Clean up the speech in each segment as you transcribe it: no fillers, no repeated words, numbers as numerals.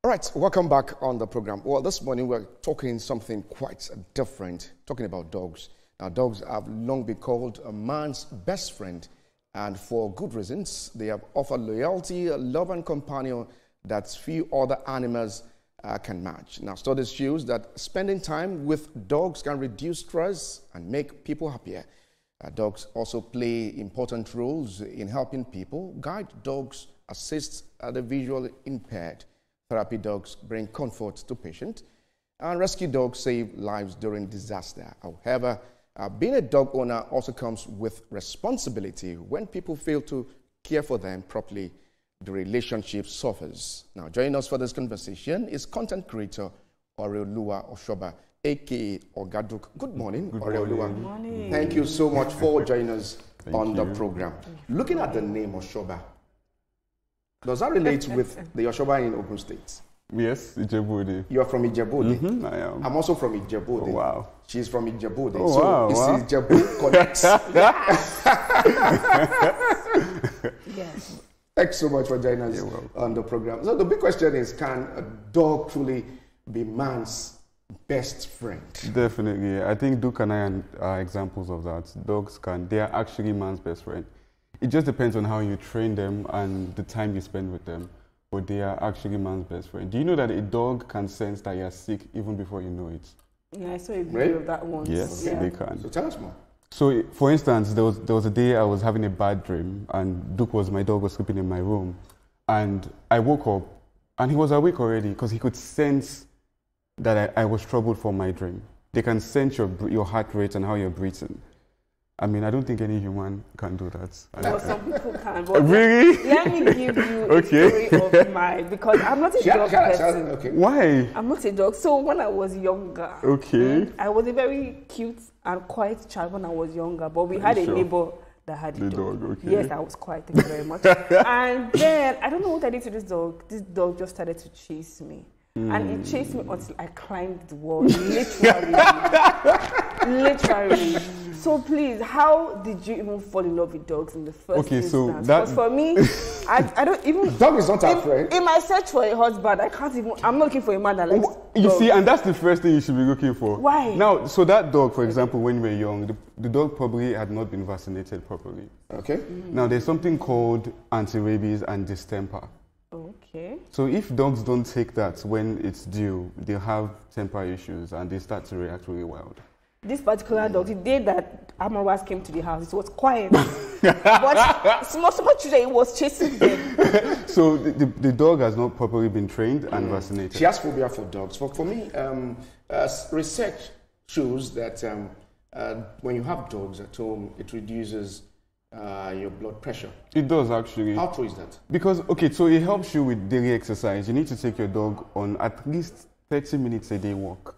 All right, welcome back on the program. Well, this morning we're talking something quite different, talking about dogs. Now, dogs have long been called a man's best friend, and for good reasons. They have offered loyalty, love, and companion that few other animals can match. Now, studies show that spending time with dogs can reduce stress and make people happier. Dogs also play important roles in helping people. Guide dogs assist the visually impaired. Therapy dogs bring comfort to patients. And rescue dogs save lives during disaster. However, being a dog owner also comes with responsibility. When people fail to care for them properly, the relationship suffers. Now, joining us for this conversation is content creator Oreoluwa Osoba, a.k.a. Ogaduk. Good morning, Oreoluwa. Good morning. Thank you so much for joining us on the program. Looking at the name Osoba, does that relate with the Osoba in Ogun State? Yes, Ijebu-Ode. You are from Ijebu-Ode? Mm-hmm, I am. I'm also from Ijebu-Ode. Oh, wow. She's from Ijebu-Ode. Oh, so wow, it's wow. Ijebu Connect. Yes. Thanks so much for joining us on the program. So the big question is, can a dog truly be man's best friend? Definitely. I think Duke and I are examples of that. Dogs they are actually man's best friend. It just depends on how you train them and the time you spend with them. But they are actually man's best friend. Do you know that a dog can sense that you're sick even before you know it? Yeah, I saw a video of that once. Yes, yeah. they can. So tell us more. So, for instance, there was a day I was having a bad dream, and my dog was sleeping in my room, and I woke up, and he was awake already because he could sense that I was troubled from my dream. They can sense your heart rate and how you're breathing. I mean, I don't think any human can do that. Well, some people can. But really? Let me give you a story of mine, because I'm not a dog person. Okay. Why? I'm not a dog. So when I was younger, I was a very cute and quiet child when I was younger, but we had a neighbor that had a dog. Okay. Yes, I was quiet, thank you very much. And then, I don't know what I did to this dog. This dog just started to chase me. And it chased me until I climbed the wall, literally. Literally. So please, how did you even fall in love with dogs in the first instance? So because for me, I don't even... Dog is not our friend. In my search for a husband, I'm not looking for a man that likes dogs. You see, and that's the first thing you should be looking for. Why? Now, so that dog, for example, when we were young, the dog probably had not been vaccinated properly. Okay. Now, there's something called anti-rabies and distemper. Okay. So if dogs don't take that when it's due, they'll have temper issues and they start to react really wild. This particular dog, the day that Amaras came to the house, it was quiet. But small children, it was chasing them. So the dog has not properly been trained and vaccinated. She has phobia for dogs. For me, research shows that when you have dogs at home, it reduces your blood pressure. It does, actually. How true is that? Because, so it helps you with daily exercise. You need to take your dog on at least 30 minutes a day walk.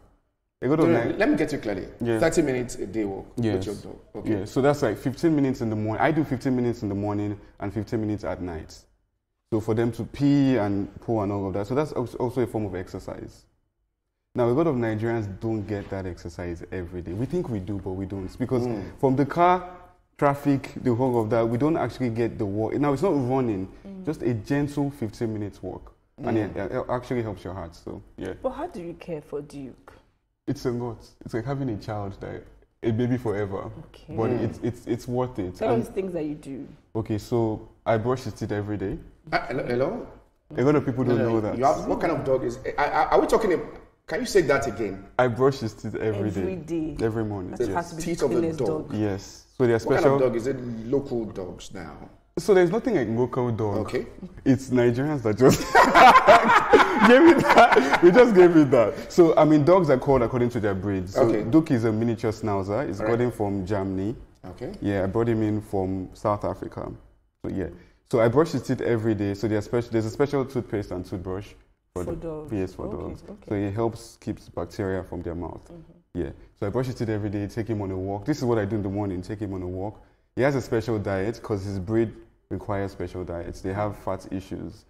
Let me get you clearly. Yeah. 30 minutes a day walk with your dog. Okay. Yeah, so that's like 15 minutes in the morning. I do 15 minutes in the morning and 15 minutes at night. So for them to pee and poo and all of that. So that's also a form of exercise. Now, a lot of Nigerians don't get that exercise every day. We think we do, but we don't. Because from the car, traffic, the whole of that, we don't actually get the walk. Now, it's not running, just a gentle 15 minutes walk. And it actually helps your heart, so yeah. But how do you care for Duke? It's a lot. It's like having a child, a baby forever. Okay. But it's worth it. Tell us things that you do. Okay, so I brush his teeth every day. Hello? A lot of people don't know that. What kind of dog is... Are we talking... Can you say that again? I brush his teeth every day. Every morning. That has to be teeth of the dog. Yes. So they're special. What kind of dog is it? Local dogs now? So there's nothing like local dog. Okay. It's Nigerians that just gave me that. We just gave it that. So, I mean, dogs are called according to their breeds. So Duke is a miniature schnauzer. It's gotten from Germany. Okay. Yeah, I brought him in from South Africa. So, yeah. So I brush his teeth every day. So there's a special toothpaste and toothbrush for dogs. Yes, for dogs. Okay. So it helps keep bacteria from their mouth. Yeah. So I brush his teeth every day, take him on a walk. This is what I do in the morning, take him on a walk. He has a special diet because his breed requires special diets. They have fat issues.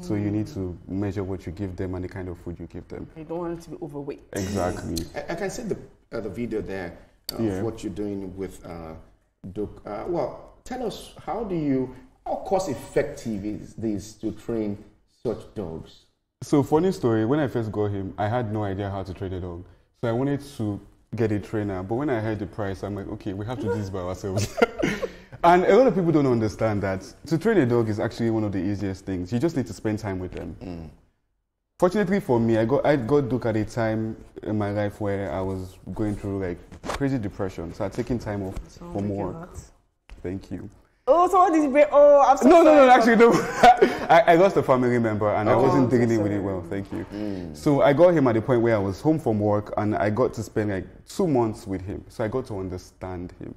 So you need to measure what you give them and the kind of food you give them. You don't want it to be overweight. Exactly. I can see the video there of what you're doing with Duke. Well, tell us, how cost effective is this to train such dogs? So funny story, when I first got him, I had no idea how to train a dog. So I wanted to get a trainer, but when I heard the price, I'm like, okay, we have to do this by ourselves. And a lot of people don't understand that to train a dog is actually one of the easiest things. You just need to spend time with them. Fortunately for me, I got Duke at a time in my life where I was going through like crazy depression. So I had taken time off from work. Thank you. Oh, so what did you break? Oh, I'm so sorry. No, actually, no. I lost a family member and I wasn't dealing with it well. Thank you. So I got him at the point where I was home from work and I got to spend like 2 months with him. So I got to understand him.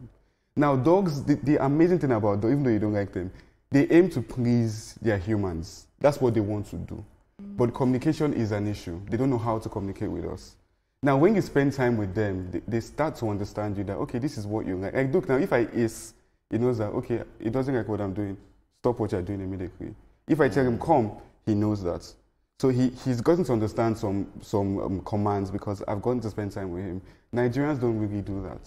Now, dogs, the amazing thing about dogs, even though you don't like them, they aim to please their humans. That's what they want to do. But communication is an issue. They don't know how to communicate with us. Now, when you spend time with them, they start to understand you that, okay, this is what you like. Like, look, now, if I is, he knows that, okay, it doesn't like what I'm doing. Stop what you're doing immediately. If I tell him, come, he knows that. So he's gotten to understand some commands because I've gotten to spend time with him. Nigerians don't really do that.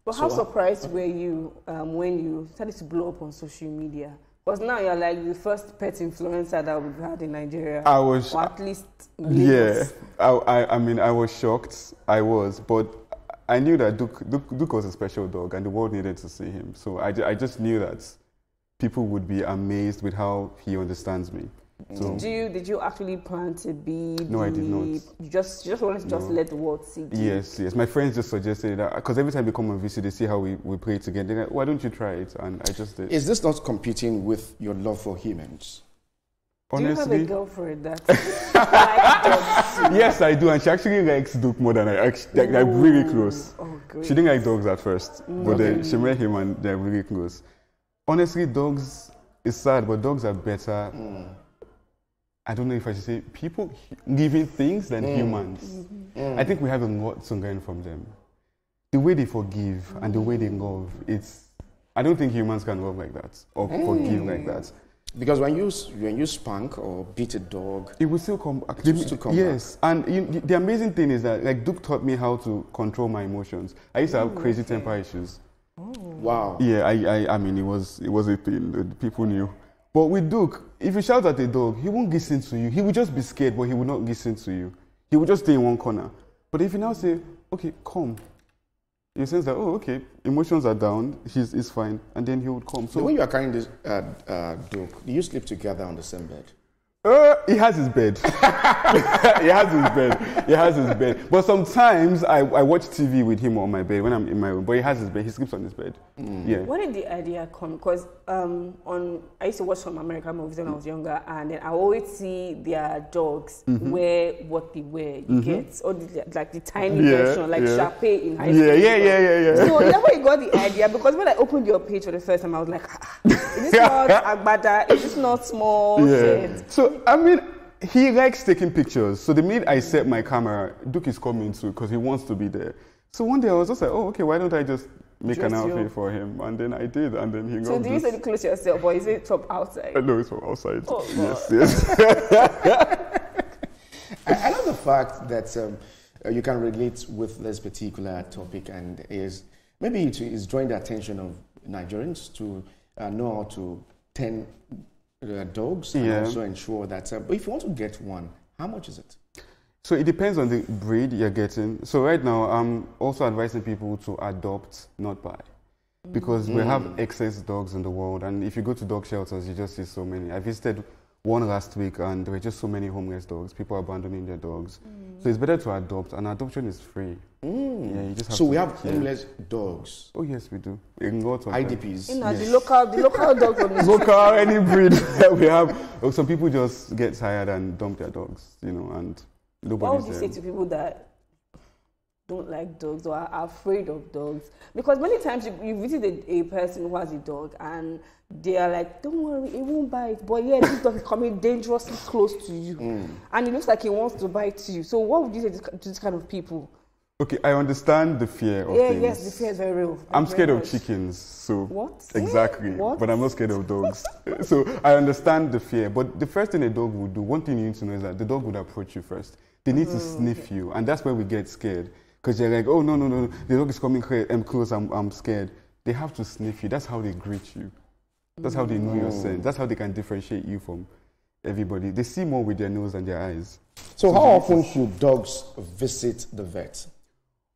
But how surprised were you when you started to blow up on social media? Because now you're like the first pet influencer that we've had in Nigeria. I was... Or at least... Yeah. I mean, I was shocked. I was. But I knew that Duke was a special dog and the world needed to see him. So I just knew that people would be amazed with how he understands me. So, did you actually plan to be? No, I did not. You just wanted to let the world see you? Yes. My friends just suggested that because every time they come and visit, they see how we play together. They're like, why don't you try it? And I just did. Is this not competing with your love for humans? Honestly, do you have a girlfriend that likes dogs? Yes, I do, and she actually likes Duke more than I actually. They're really close. Oh, great. She didn't like dogs at first, but then she met him and they're really close. Honestly, dogs is sad, but dogs are better. I don't know if I should say people living things than humans. I think we have a lot to learn from them. The way they forgive and the way they love, I don't think humans can love like that or forgive like that. Because when you spank or beat a dog, it will still come back. Yes, and the amazing thing is that like Duke taught me how to control my emotions. I used to have crazy temper issues. Wow. Yeah, I mean, it was a thing. People knew. But with Duke, if you shout at a dog, he won't listen to you. He will just be scared, but he will not listen to you. He will just stay in one corner. But if you now say, okay, come, you sense that, oh, okay, emotions are down, he's fine, and then he would come. So when you are carrying this Duke, do you sleep together on the same bed? He has his bed. He has his bed. But sometimes I watch TV with him on my bed when I'm in my room. But he has his bed. He sleeps on his bed. Yeah. Where did the idea come? Because I used to watch some American movies when I was younger, and then I always see their dogs wear what they wear. You get or like the tiny version, like Sharpay in high school. Yeah. So that's where you got the idea. Because when I opened your page for the first time, I was like, is this not Agbada? Is this not small? Shit? So I mean, he likes taking pictures. So the minute I set my camera, Duke is coming too because he wants to be there. So one day I was just like, oh, okay, why don't I just make an outfit for him? And then I did, and then he got. So do you say the clothes yourself, or is it from outside? No, it's from outside. Oh, yes. I love the fact that you can relate with this particular topic, and maybe it is drawing the attention of Nigerians to know how to tend dogs and also ensure that. But if you want to get one, how much is it? So it depends on the breed you're getting. So right now, I'm also advising people to adopt, not buy. Because we have excess dogs in the world. And if you go to dog shelters, you just see so many. I visited one last week and there were just so many homeless dogs, people abandoning their dogs. So it's better to adopt, and adoption is free. Yeah, you just have so we have homeless dogs. Oh yes, we do. In lots of IDPs. The local dogs on the local any breed that we have. Some people just get tired and dump their dogs, and nobody's What would you say to people that don't like dogs or are afraid of dogs? Because many times you visit a person who has a dog and they are like, don't worry, it won't bite. But yeah, this dog is coming dangerously close to you. And it looks like he wants to bite you. So what would you say to this kind of people? Okay, I understand the fear of things. Yes, the fear is very real. I'm scared of chickens, so... What? Exactly, what? But I'm not scared of dogs. So I understand the fear, but the first thing a dog would do, one thing you need to know is that the dog would approach you first. They need to sniff you, and that's where we get scared. Because they're like, oh, no, the dog is coming close, I'm scared. They have to sniff you. That's how they greet you. That's how they know your scent. That's how they can differentiate you from everybody. They see more with their nose than their eyes. So how often should dogs visit the vet?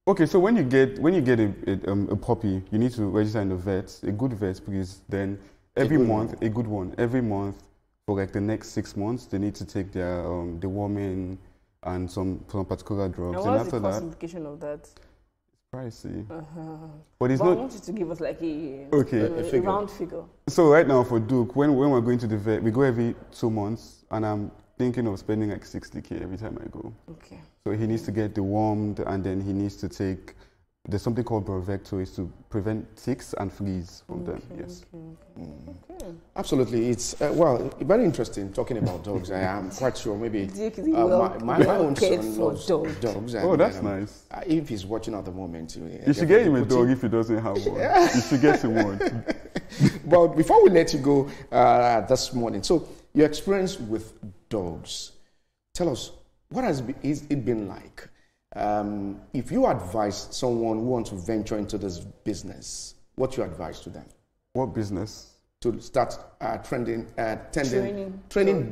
Okay, so when you get a puppy, you need to register in the vet, a good vet, please. Then every month, a good one, every month for like the next 6 months, they need to take their deworming and some particular drugs. And what's the cost implication of that? Pricey. But I want you to give us like a round figure. So right now for Duke, when we're going to the vet, we go every 2 months, and I'm thinking of spending like 60K every time I go. Okay. So he needs to get dewormed, and then he needs to take, there's something called Brovecto, is to prevent ticks and fleas from them. Yes. Okay. Absolutely. It's, well, very interesting talking about dogs. I am quite sure maybe my own son loves dogs. Oh, that's nice. If he's watching at the moment. You should get him a dog if he doesn't have one. You should get him one. But before we let you go this morning, so your experience with dogs, tell us, what has it been like? If you advise someone who wants to venture into this business, what's your advice to them? What business? To start training dogs. Training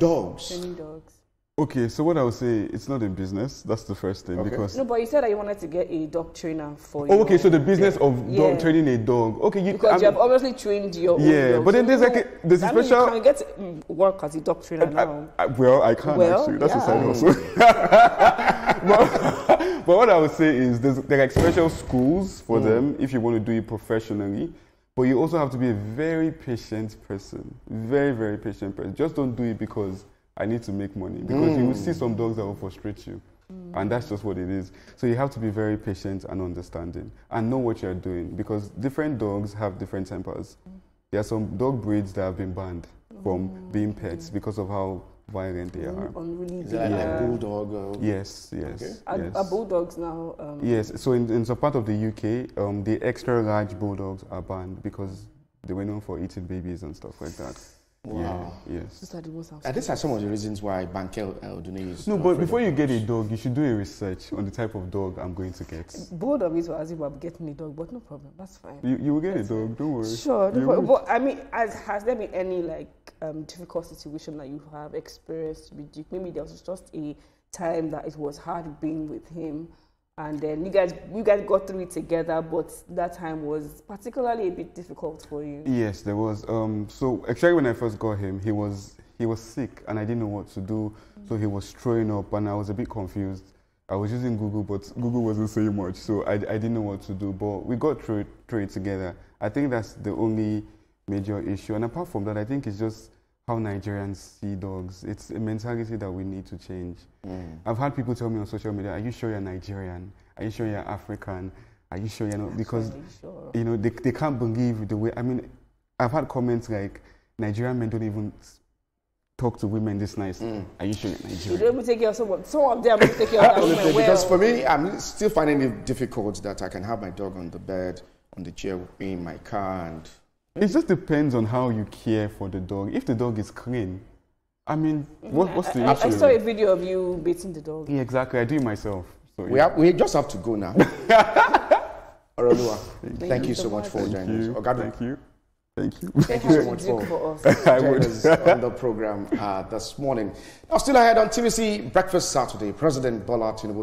dogs. Okay, so what I would say, it's not a business. That's the first thing. Okay. Because no, but you said that you wanted to get a dog trainer for you. Oh, okay, so the business of training a dog. Okay, because you have obviously trained your own dog. But then there's there's a special. You can get to work as a dog trainer now. I can't actually. That's a side hustle. But what I would say is there are like special schools for them if you want to do it professionally. But you also have to be a very patient person. Very, very patient person. Just don't do it because I need to make money, because you will see some dogs that will frustrate you, and that's just what it is. So you have to be very patient and understanding, and know what you're doing, because different dogs have different tempers. There are some dog breeds that have been banned from being pets because of how violent they are. Is that like a bulldog? Yes. Okay. Are bulldogs now? Yes. So in some part of the UK, the extra large bulldogs are banned because they were known for eating babies and stuff like that. Wow. Yeah, yes. These are some of the reasons why Bankel Dunay is. No, but before you get a dog, you should do a research on the type of dog I'm going to get. Both of it were as if I'm getting a dog, but no problem, that's fine. You will get a dog, don't worry. Sure, no, but I mean, has there been any difficult situation that you have experienced with Duke? Maybe there was just a time that it was hard being with him, and then you guys got through it together, but that time was particularly a bit difficult for you. Yes, there was. So actually, when I first got him, he was sick, and I didn't know what to do. So he was throwing up, and I was a bit confused. I was using Google, but Google wasn't saying much, so I didn't know what to do. But we got through it together. I think that's the only major issue. And apart from that, I think it's just how Nigerians see dogs. It's a mentality that we need to change. I've had people tell me on social media, are you sure you're Nigerian? Are you sure you're African? Are you sure you're not? Because, you know, they can't believe the way, I mean, I've had comments like, Nigerian men don't even talk to women this nice. Are you sure you're Nigerian? You don't even take care of someone. Some of them don't take care of that woman well. Because for me, I'm still finding it difficult that I can have my dog on the bed, on the chair, in my car, and it just depends on how you care for the dog. If the dog is clean, I mean, what's the issue? I saw a video of you beating the dog. Yeah, exactly. I do it myself. So, we just have to go now. Oreoluwa, thank you so much for joining us. Thank you. Thank you. Thank you so much for joining us on the program this morning. Now, still ahead on TVC Breakfast Saturday, President Bola Tinubu